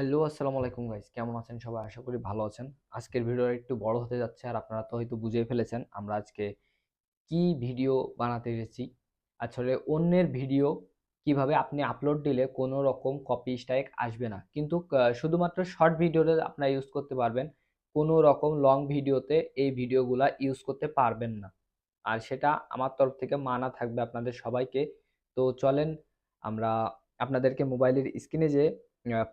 Hello, আসসালামু আলাইকুম guys. কেমন আছেন সবাই? আশা করি ভালো আছেন। আজকের ভিডিওটা একটু বড় হতে যাচ্ছে আর আপনারা তো হয়তো বুঝেই ফেলেছেন আমরা আজকে কি ভিডিও বানাতে এসেছি। আসলে অন্যের ভিডিও কিভাবে আপনি আপলোড দিলে কোনো রকম কপি স্ট্রাইক আসবে না। কিন্তু শুধুমাত্র শর্ট ভিডিওতে আপনারা ইউজ করতে পারবেন। কোনো রকম লং ভিডিওতে এই ভিডিওগুলা ইউজ করতে পারবেন না। আর সেটা আমার তরফ থেকে মানা থাকবে আপনাদের সবাইকে। তো চলেন আমরা আপনাদেরকে মোবাইলের স্ক্রিনে যে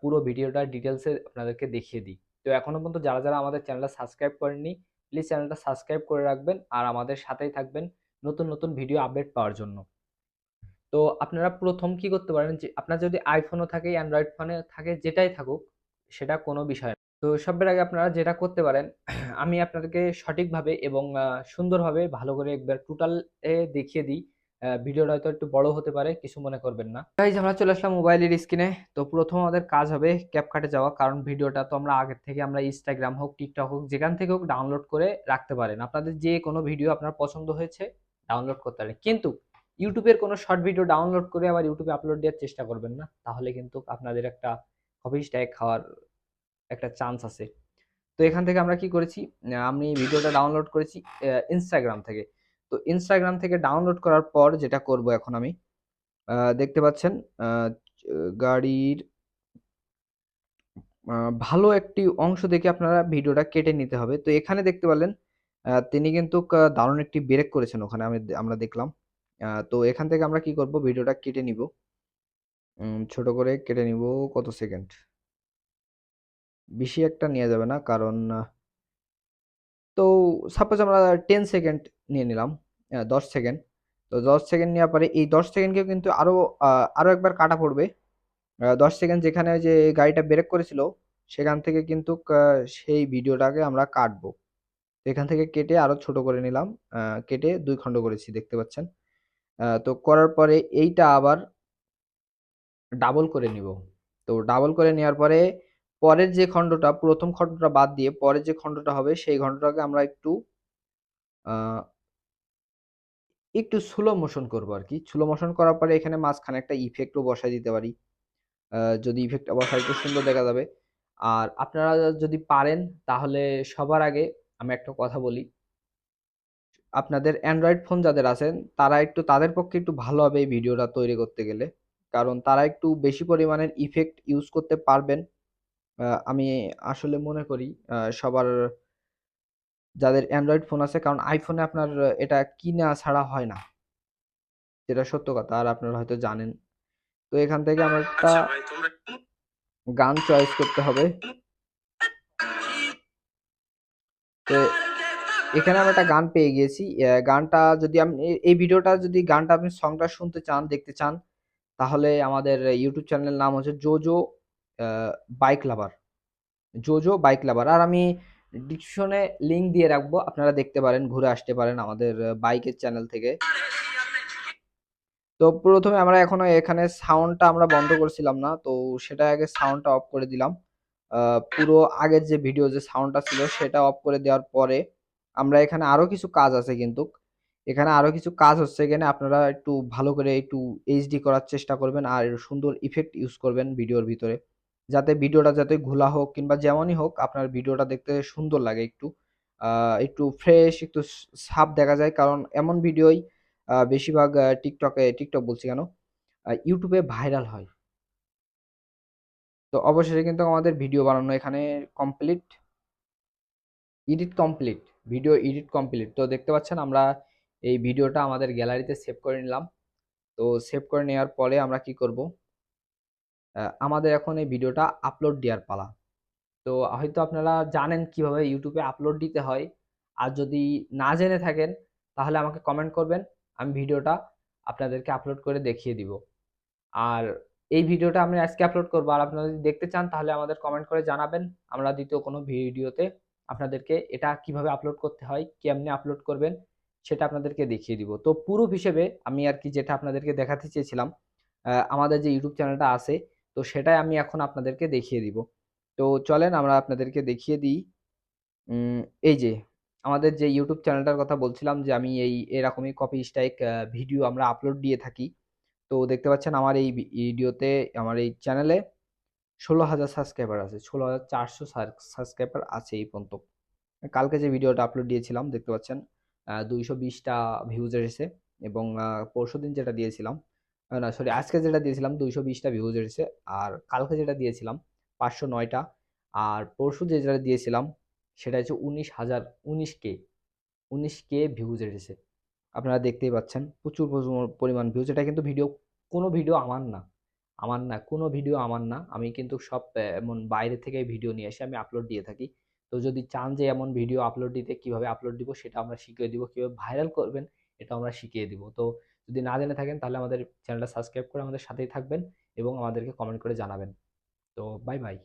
পুরো ভিডিওটা ডিটেইলসে আপনাদেরকে দেখিয়ে দিই। তো এখনো পর্যন্ত যারা আমাদের চ্যানেলটা সাবস্ক্রাইব করেননি, প্লিজ চ্যানেলটা সাবস্ক্রাইব করে রাখবেন আর আমাদের সাথেই থাকবেন নতুন ভিডিও আপডেট পাওয়ার জন্য। তো আপনারা ১ম কি করতে পারেন যে আপনার যদি iPhone ও থাকে, Android ফোনে থাকে, যেটাই থাকুক সেটা কোনো বিষয় না। তো সবার আগে আপনারা যেটা করতে পারেন আমি আপনাদেরকে সঠিকভাবে এবং সুন্দরভাবে ভালো করে একবার টোটাল দেখিয়ে দিই। ভিডিওটা হয়তো একটু বড় হতে পারে, কিছু মনে করবেন না। গাইস আমরা চলে আসলাম মোবাইলের স্ক্রিনে। তো প্রথম আমাদের কাজ হবে ক্যাপকাটে যাওয়া, কারণ ভিডিওটা তো আমরা আগের থেকে আমরা Instagram হোক, TikTok হোক, যেখান থেকে হোক ডাউনলোড করে রাখতে পারেন। আপনাদের যে কোনো ভিডিও আপনার পছন্দ হয়েছে ডাউনলোড করতে পারেন, কিন্তু ইউটিউবের কোনো শর্ট ভিডিও ডাউনলোড করে আবার ইউটিউবে আপলোড দেওয়ার চেষ্টা করবেন না, তাহলে কিন্তু আপনাদের একটা কপি স্ট্রাইক খাওয়ার একটা চান্স আছে। তো এখান থেকে আমরা কি করেছি, আমি ভিডিওটা ডাউনলোড করেছি ইনস্টাগ্রাম থেকে। তো ইনস্টাগ্রাম থেকে ডাউনলোড করার পর যেটা করব এখন আমি, দেখতে পাচ্ছেন গাড়ির ভালো একটি অংশ দেখে আপনারা ভিডিওটা কেটে নিতে হবে। তো এখানে দেখতে পারলেন তিনি কিন্তু দারুণ একটি ব্রেক করেছেন ওখানে আমরা দেখলাম। তো এখান থেকে আমরা কি করব, ভিডিওটা কেটে নিব। ছোট করে কেটে নিব। কত সেকেন্ড? বেশি একটা নেওয়া যাবে না, কারণ তো সাপোজ আমরা 10 সেকেন্ড নিয়ে নিলাম, 10 সেকেন্ড। তো 10 সেকেন্ড নেওয়ার পরে এই 10 সেকেন্ডকেও কিন্তু আরো একবার কাটা পড়বে। 10 সেকেন্ড যেখানে যে গাড়িটা ব্রেক করেছিল সেখান থেকে কিন্তু সেই ভিডিওটাকে আমরা কাটবো। তো এখান থেকে কেটে আরো ছোট করে নিলাম। কেটে ২ খণ্ড করেছি, দেখতে পাচ্ছেন। তো করার পরে এইটা আবার ডাবল করে নিব। তো ডাবল করে নেওয়ার পরে পরের যে খণ্ডটা, ১ম খণ্ডটা বাদ দিয়ে পরের যে খণ্ডটা হবে সেই খণ্ডটাকে আমরা আ একটু স্লো মোশন করবো আরকি। স্লো মোশন করার পরে এখানে মাঝখানে একটা ইফেক্টও বসায় দিতে পারি। যদি ইফেক্টটা বসাই একটু সুন্দর দেখা যাবে। আর আপনারা যদি পারেন তাহলে সবার আগে আমি একটা কথা বলি, আপনাদের অ্যান্ড্রয়েড ফোন যাদের আছেন তারা একটু, তাদের পক্ষে একটু ভালো হবে এই ভিডিওটা তৈরি করতে গেলে। কারণ তারা একটু বেশি পরিমাণের ইফেক্ট ইউজ করতে পারবেন। আমি আসলে মনে করি সবার যাদের অ্যান্ড্রয়েড ফোন আছে, কারণ iPhone এ আপনার এটা কিনা ছাড়া হয় না। যেটা সত্য কথা, আর আপনারা হয়তো জানেন। তো এখান থেকে আমার একটা আচ্ছা ভাই তোমরা গান চয়েস করতে হবে। তো এখানে আমি একটা গান পেয়ে গিয়েছি। গানটা যদি আপনি এই ভিডিওটা যদি গানটা আপনি সংটা শুনতে চান, দেখতে চান, তাহলে আমাদের ইউটিউব চ্যানেলের নাম হচ্ছে Jojo a bike lover. Jojo bike lover. আর আমি ডিসক্রিপশনে লিংক দিয়ে রাখবো। আপনারা দেখতে পারেন, ঘুরে আসতে পারেন আমাদের বাইকের চ্যানেল থেকে। তো ১ম এ আমরা এখনো এখানে সাউন্ডটা আমরা বন্ধ করছিলাম না। তো সেটা আগে সাউন্ডটা অফ করে দিলাম। আ পুরো আগের যে ভিডিও যে সাউন্ডটা ছিল সেটা অফ করে দেওয়ার পরে আমরা এখানে আরো কিছু কাজ আছে কিন্তুক। এখানে আরো কিছু কাজ হচ্ছে, এখানে আপনারা একটু ভালো করে একটু এইচডি করার চেষ্টা করবেন আর সুন্দর ইফেক্ট ইউজ করবেন ভিডিওর ভিতরে। যাতে ভিডিওটা যাতে ঘোলা হোক কিংবা যেমনই হোক আপনার ভিডিওটা দেখতে সুন্দর লাগে একটু। আ একটু ফ্রেশ, একটু সাফ দেখা যায়। কারণ এমন ভিডিওই বেশিরভাগ টিকটক বলছি কেন? YouTube এ ভাইরাল হয়। তো অবশেষে কিন্তু আমাদের ভিডিও বানানো এখানে complete. Edit complete. Video edit complete. তো দেখতে পাচ্ছেন আমরা এই ভিডিওটা আমাদের গ্যালারিতে সেভ করে নিলাম। তো সেভ করে নেওয়ার পরে আমরা কি করব? আমাদের এখন এই ভিডিওটা আপলোড দেওয়ার পালা। তো হয়তো আপনারা জানেন কিভাবে YouTube এ আপলোড দিতে হয়। আর যদি না জেনে থাকেন তাহলে আমাকে কমেন্ট করবেন। আমি ভিডিওটা আপনাদেরকে আপলোড করে দেখিয়ে দিব। আর এই ভিডিওটা আমি আজকে আপলোড করব। আর আপনারা যদি দেখতে চান তাহলে আমাদের কমেন্ট করে জানাবেন। আমরা দ্বিতীয় কোনো ভিডিওতে আপনাদেরকে এটা কিভাবে আপলোড করতে হয়, কেমনে আপলোড করবেন সেটা আপনাদেরকে দেখিয়ে দিব। তো প্রুফ হিসেবে আমি আরকি যেটা আপনাদেরকে দেখাতে চেয়েছিলাম, আমাদের যে YouTube চ্যানেলটা আছে, তো সেটাই আমি এখন আপনাদেরকে দেখিয়ে দিব। তো চলেন আমরা আপনাদেরকে দেখিয়ে দিই। উম এই যে আমাদের যে YouTube চ্যানেলটার কথা বলছিলাম যে আমি এরকমই কপি স্ট্রাইক ভিডিও আমরা আপলোড দিয়ে থাকি। তো দেখতে পাচ্ছেন আমার এই ভিডিওতে, আমার এই চ্যানেলে 16,000 সাবস্ক্রাইবার আছে, 16,400 সাবস্ক্রাইবার আছে এই পর্যন্ত। কালকে যে ভিডিওটা আপলোড দিয়েছিলাম দেখতে পাচ্ছেন 220টা ভিউজ এসেছে, এবং পরশুদিন যেটা দিয়েছিলাম, না সরি, আজকে যেটা দিয়েছিলাম 220টা ভিউজ এসেছে, আর কালকে যেটা দিয়েছিলাম 509টা, আর পরশু যেটা দিয়েছিলাম সেটা হচ্ছে 19,019 কে, 19 কে ভিউজ এসেছে। আপনারা দেখতেই পাচ্ছেন প্রচুর প্রচুর পরিমাণ ভিউজ। এটা কিন্তু ভিডিও, কোনো ভিডিও আমার না, কোনো ভিডিও আমার না, আমি কিন্তু সব এমন বাইরে থেকে ভিডিও নিয়ে এসে আমি আপলোড দিয়ে থাকি। তো যদি চান যে এমন ভিডিও আপলোড দিতে, কিভাবে আপলোড দিব সেটা আমরা শিখিয়ে দিব, কিভাবে ভাইরাল করবেন এটা আমরা শিখিয়ে দিব। তো যদি না জেনে থাকেন তাহলে আমাদের চ্যানেলটা সাবস্ক্রাইব করে আমাদের সাথেই থাকবেন এবং আমাদেরকে কমেন্ট করে জানাবেন। তো বাই বাই।